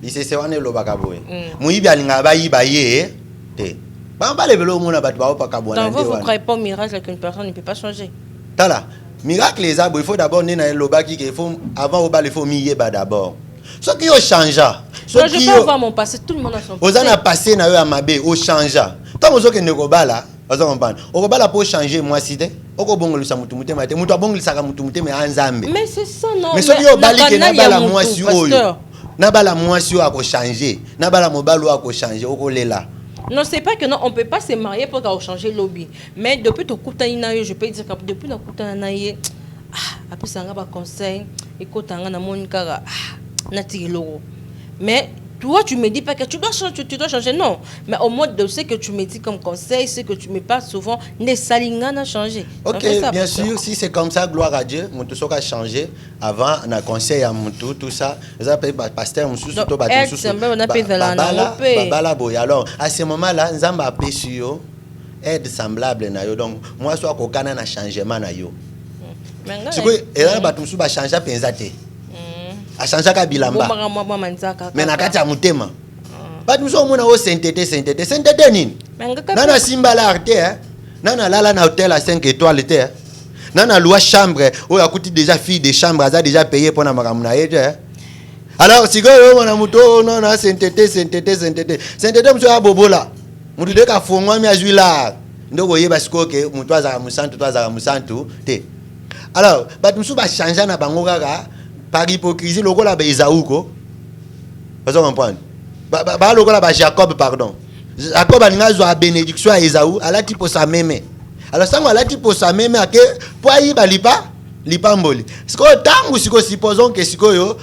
S2: Il dit c'est on est le bakaboé. Muibi alinga ba yibaye te. Ba ba le velo mona ba ba pa kabona.
S1: Donc vous croyez pas au miracle qu'une personne ne peut pas changer.
S2: Tala. Miracle les arbres, il faut d'abord né na loba qui faut avant au bal il faut miyer ba d'abord. Ce qui au changea.
S1: Je peux avoir mon passé, tout le monde a son passé.
S2: Aux a passé na yo amabe au changea. Tant mozo ke ne ko bala, ozo comprendre. O ko bala pour changer moi cité. O ko bongolo sa mutu mutema te. Mutu abongolo sa mutu mutema anzambe.
S1: Mais c'est ça non.
S2: Mais ce qui au bali ke na bala moi si oyo. Na bala moi si a ko changer. Na bala mobalo a ko changer, o ko lela.
S1: Non, c'est pas que non, on peut pas se marier pour changer le lobby. Mais depuis ton Koutanaï, je peux dire que depuis le Koutanaï, après ça, on a un conseil, écoute, on a mon cara, nati logo. Mais toi, tu me dis pas que tu dois changer, non. Mais au moins de ce que tu me dis comme conseil, ce que tu me parles souvent, ne salingana a changé.
S2: Ok, ça, bien sûr, si c'est comme ça, gloire à Dieu, mon tout ça a changé. Avant, on a conseil à mon tout ça. Les appels pasteur, mon sous-sous, on a boy. Alors, à ce moment-là, nous avons appelé sur aide semblable na yo. Donc, moi, soit qu'on a un changement na yo. C'est quoi? Et là, bah tout ça va changer pensate. A changer ka bilamba. Mais na kati ya mutema. Ba nous sommes na o sainteté nini? Nana simba la arte hein. Nana lala na hôtel à 5 étoiles te. Nana loi chambre o yakuti déjà fille de chambre a déjà payé pour na makamuna yete. Alors si go na muto non na sainteté. Sainteté monsieur abobola. Mutu de ka fongwa mi azwila. Ndoko yeba siko ke mutu azaka musantu te. Alors ba nous sommes changer na bango kaka par hypocrisie lokola ba Esaouko. Vous comprenez? Ba lokola ba Jacob pardon. Jacob alinga zo a bénédiction à Esaou, ala tipo sa meme. Alors ça ala tipo sa meme ake po ayi ba lipa mboli. Siko tangu siko supposons que siko yo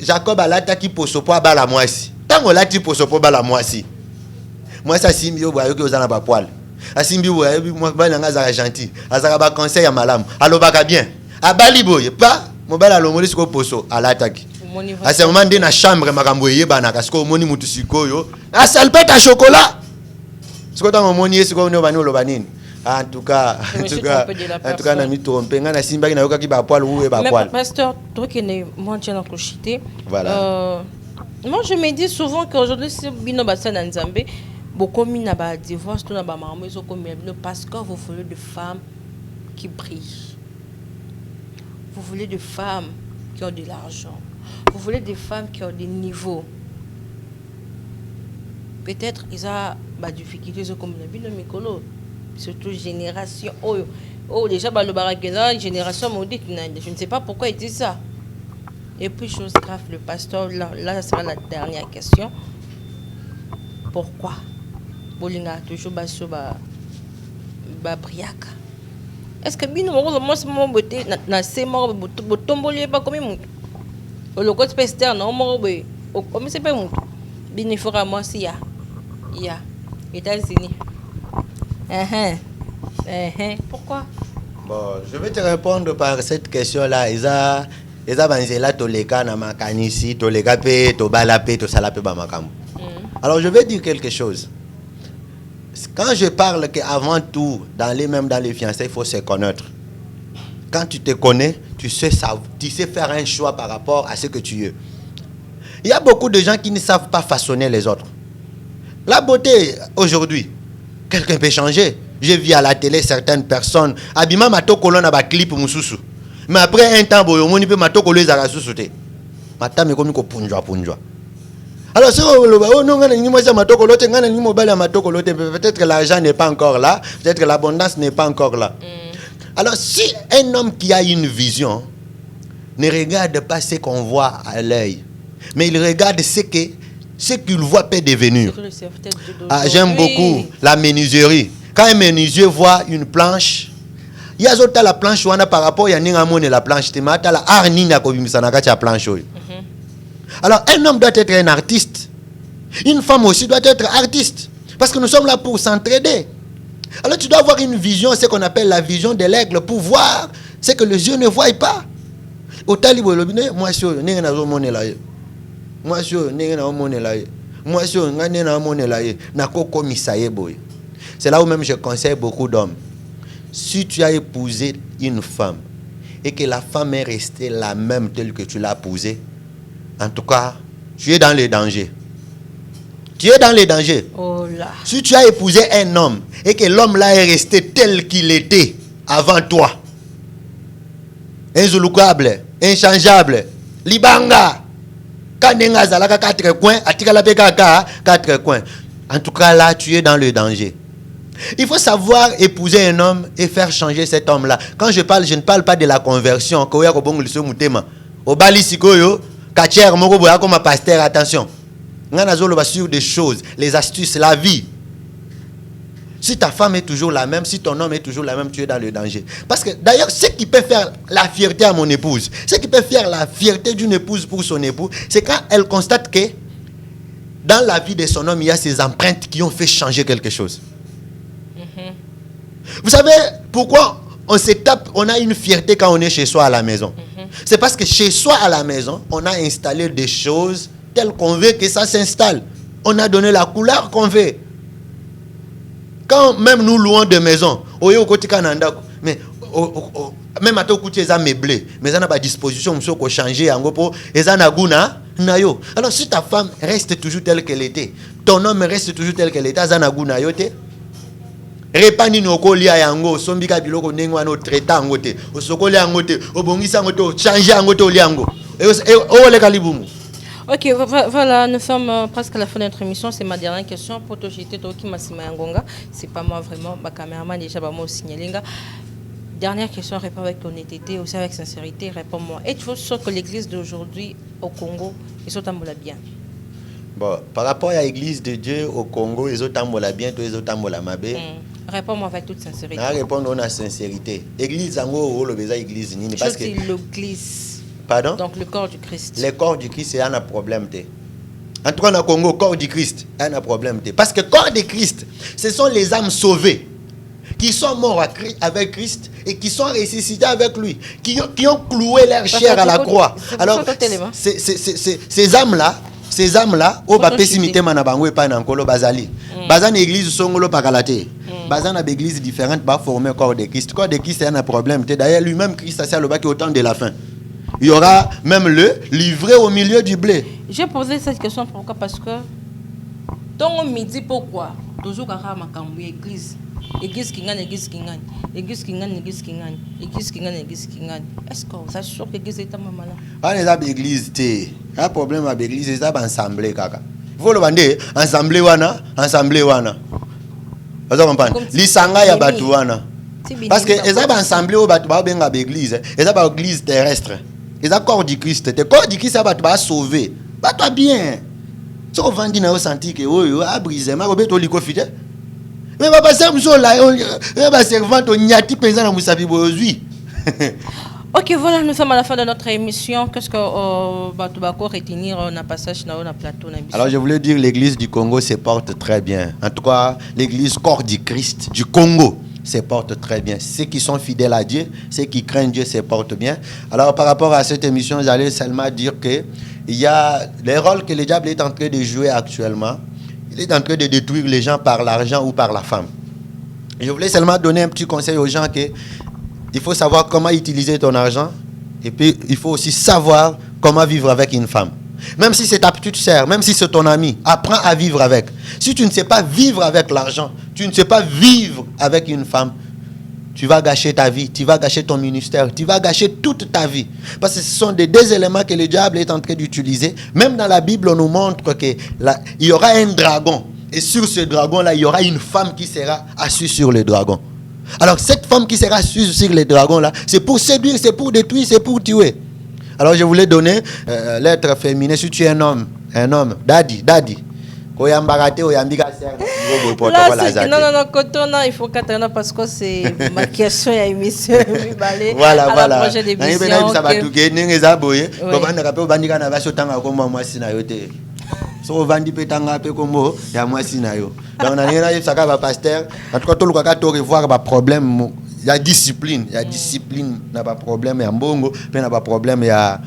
S2: Jacob ala taki poso po ba la mwasi. Tangu ala tipo poso po ba la mwasi. Moi ça simbi yo boyo ke ozana ba poil. Asimbi boyo moi ba nanga za gentil. Azaka ba conseil ya malamu. Alobaka bien. Abali boye pas mobala lomoli siko poso ala taki. À ce moment dans la chambre makambo yebana kasiko moni mutu sikoyo a salpette à chocolat siko ta moni siko no bani lobanini en tout cas na mi tromper ngana simba na yoka ki ba poil ou ba poil.
S1: Mais pasteur toi qui ne moi tiens encore chité. Voilà. Moi je me dis souvent qu'aujourd'hui c'est bino basana nzambe beaucoup mina ba divorce tout na ba maman ils ont comme parce que vous voulez des femmes qui brillent. Vous voulez des femmes qui ont de l'argent. Vous voulez des femmes qui ont des niveaux. Peut-être ils ont des difficultés comme la vie de Mikolo. Surtout génération. Oh déjà, le barakena, génération maudite. Je ne sais pas pourquoi il dit ça. Et puis, chose grave, le pasteur, là, ça sera la dernière question. Pourquoi Bolinga toujours briac. Est-ce que bino moi c'est mon beauté na c'est mort botombolier pas comme mon le côté pester non mort comme c'est pas mon bino fera moi si ya États-Unis pourquoi
S2: bon je vais te répondre par cette question là eza banzela toleka na makanisi toleka pe to bala pe to sala pe ba makambo. Alors je vais dire quelque chose. Quand je parle qu'avant tout, dans les fiançailles, il faut se connaître. Quand tu te connais, tu sais faire un choix par rapport à ce que tu es. Il y a beaucoup de gens qui ne savent pas façonner les autres. La beauté, aujourd'hui, quelqu'un peut changer. J'ai vu à la télé certaines personnes, abima matokolo na ba clip mususu. Mais après un temps, boyomoni pe matokolo ezaka susute. Matame komi ko punjwa. Alors, si peut-être que l'argent n'est pas encore là, peut-être que l'abondance n'est pas encore là. Alors, si un homme qui a une vision ne regarde pas ce qu'on voit à l'œil, mais il regarde ce qu'il voit peut devenir. J'aime beaucoup la menuiserie. Quand un menuisier voit une planche, il y a la planche par rapport à la planche, la planche. Alors, un homme doit être un artiste. Une femme aussi doit être artiste. Parce que nous sommes là pour s'entraider. Alors tu dois avoir une vision, ce qu'on appelle la vision de l'aigle, pour voir ce que les yeux ne voient pas. Au talibo lobine, moi je n'ai pas monnaie là. Moi je n'ai pas monnaie là. Moi je n'ai pas monnaie là. Nako komisaye boy. C'est là où même je conseille beaucoup d'hommes. Si tu as épousé une femme et que la femme est restée la même telle que tu l'as épousée, en tout cas, tu es dans les dangers. Tu es dans les dangers.
S1: Oh là.
S2: Si tu as épousé un homme et que l'homme là est resté tel qu'il était avant toi, inzoulukable, inchangeable, libanga, kanenga zalaka 4 coins, atikala pekaka 4 coins. En tout cas là, tu es dans le danger. Il faut savoir épouser un homme et faire changer cet homme-là. Quand je parle, je ne parle pas de la conversion. Attention. Sur des choses, les astuces, la vie. Si ta femme est toujours la même, si ton homme est toujours la même, tu es dans le danger. Parce que d'ailleurs, ce qui peut faire la fierté à mon épouse, ce qui peut faire la fierté d'une épouse pour son époux, c'est quand elle constate que dans la vie de son homme, il y a ces empreintes qui ont fait changer quelque chose. Vous savez pourquoi on se tape, on a une fierté quand on est chez soi à la maison? C'est parce que chez soi à la maison, on a installé des choses telles qu'on veut que ça s'installe. On a donné la couleur qu'on veut. Quand même nous louons de maisons, mais même à tout côté, ils ont meublé, mais ils ont pas disposition pour changer. Alors si ta femme reste toujours telle qu'elle était, ton homme reste toujours tel qu'elle était, repani nokolia yango sombika biloko ndengwa no traita ngote osokolia ngote obongisa ngote changer ngote oliango ole kalibumu.
S1: Ok, voilà, nous sommes presque à la fin de notre émission. C'est ma dernière question pour te jeter Toki Massima Yangonga. C'est pas moi vraiment, ma caméraman déjà va me signaler. Dernière question, réponds avec honnêteté, aussi avec sincérité, réponds-moi. Es-tu sûr que l'église d'aujourd'hui au Congo, ils sont bien?
S2: Bon, par rapport à l'église de Dieu au Congo, ils ont bien, ils ont mabé.
S1: Réponds-moi avec toute sincérité.
S2: Je réponds avec sincérité. L'église en l'église parce que
S1: l'église.
S2: Pardon?
S1: Donc le corps du Christ.
S2: Le corps du Christ, c'est un problème. En tout cas, dans le Congo, le corps du Christ, c'est un problème. Parce que le corps du Christ, ce sont les âmes sauvées qui sont morts avec Christ et qui sont ressuscités avec lui, qui ont cloué leur chair à la croix. Alors, ces âmes-là, au pessimité manabango et pas nankolo bazali. Bazan église songolo pakalate. Bazan a église différente va former corps de Christ. Corps de Christ c'est un problème. D'ailleurs lui-même Christ a le bac au temps de la fin. Il y aura même le livré au milieu du blé.
S1: J'ai posé cette question pourquoi? Parce que dans le midi pourquoi toujours à makambu église. Église qui gagne, église qui gagne. Église qui gagne, église qui gagne. Église qui gagne, église qui gagne. Est-ce que ça sûr que l'église est tellement malade?
S2: On est à l'église, il y a un problème avec l'église, c'est ensemble kaka. Il faut le vendre ensemble wana. Vous comprenez? Lisanga ya batu wana. Parce que les gens ensemble au batu ba benga l'église, ils ont l'église terrestre. Ils ont corps du Christ. Le corps du Christ ça va sauver. Ba toi bien. Si on vend na senti que oyo a brisé, ma robeto liko fite. Mais va passer va servante nyati penza na musabi bozui.
S1: Ok, voilà, nous sommes à la fin de notre émission. Qu'est-ce que tu vas retenir on a passage dans le plateau?
S2: Alors je voulais dire l'église du Congo se porte très bien. En tout cas, l'église corps du Christ du Congo se porte très bien. Ceux qui sont fidèles à Dieu, ceux qui craignent Dieu se portent bien. Alors par rapport à cette émission, j'allais seulement dire que il y a les rôles que le diable est en train de jouer actuellement. Il est en train de détruire les gens par l'argent ou par la femme. Je voulais seulement donner un petit conseil aux gens que il faut savoir comment utiliser ton argent et puis il faut aussi savoir comment vivre avec une femme. Même si c'est ta petite sœur, même si c'est ton ami, apprends à vivre avec. Si tu ne sais pas vivre avec l'argent, tu ne sais pas vivre avec une femme, tu vas gâcher ta vie, tu vas gâcher ton ministère, tu vas gâcher toute ta vie. Parce que ce sont des deux éléments que le diable est en train d'utiliser. Même dans la Bible, on nous montre qu'il y aura un dragon. Et sur ce dragon-là, il y aura une femme qui sera assise sur le dragon. Alors cette femme qui sera assise sur le dragon-là, c'est pour séduire, c'est pour détruire, c'est pour tuer. Alors je voulais donner l'être féminin. Si tu es un homme, daddy. Là, non,
S1: il faut qu'attendre parce que c'est ma question à émission.
S2: Voilà.
S1: La prochaine émission.
S2: so vandi petanga pe kombo ya mwasi na yo donc na nena yeb saka ba pasteur en tout cas to luka to revoir ba problème ya discipline na ba problème ya mbongo pe na ba problème ya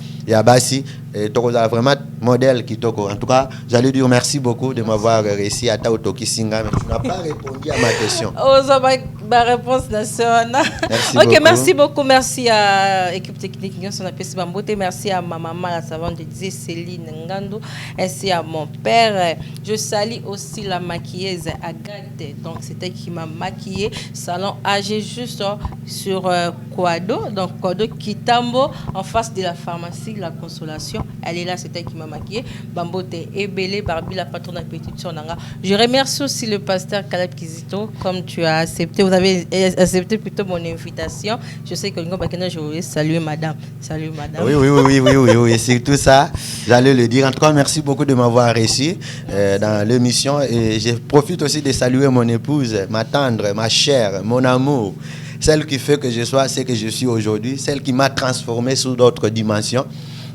S2: basi et toko za vraiment modèle kitoko. En tout cas, j'allais dire merci beaucoup de m'avoir réussi à ta autoki singa, mais tu n'as pas répondu à ma question.
S1: Oh, ça va ma réponse nationale.
S2: Merci
S1: OK,
S2: beaucoup.
S1: merci beaucoup. Merci à l'équipe technique on appelle Bambote, merci à ma maman la savante de Céline Ngando, ainsi à mon père. Je salue aussi la maquilleuse Agathe. Donc c'était qui m'a maquillée salon AG juste sur Quado, donc Quado Kitambo en face de la pharmacie La Consolation. Elle est là, c'est elle qui m'a maquillée. Bambote Ebele, Barbie, la patronne de petite Sonanga. Je remercie aussi le pasteur Caleb Kizito, comme tu as accepté, vous avez accepté plutôt mon invitation. Je sais que je voulais saluer madame. Salut madame.
S2: Oui, c'est tout ça. J'allais le dire. En tout cas, merci beaucoup de m'avoir reçu dans l'émission. Et je profite aussi de saluer mon épouse, ma tendre, ma chère, mon amour. Celle qui fait que je sois ce que je suis aujourd'hui, celle qui m'a transformé sous d'autres dimensions.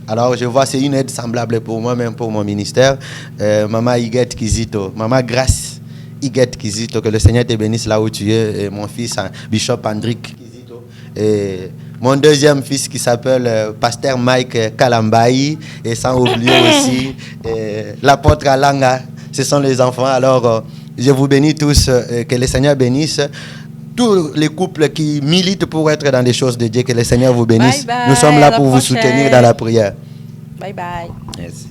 S2: Alors, je vois, c'est une aide semblable pour moi, même pour mon ministère. Maman Iguette Kizito, Maman Grâce Iguette Kizito, que le Seigneur te bénisse là où tu es. Et mon fils, Bishop Andrick Kizito. Et mon deuxième fils qui s'appelle Pasteur Mike Kalambayi. Et sans oublier aussi l'apôtre Alanga. Ce sont les enfants. Alors, je vous bénis tous. Que le Seigneur bénisse tous les couples qui militent pour être dans les choses de Dieu. Que le Seigneur vous bénisse.
S1: Bye bye,
S2: nous sommes là pour vous
S1: prochaine.
S2: soutenir dans la prière.
S1: Bye bye.
S2: Merci.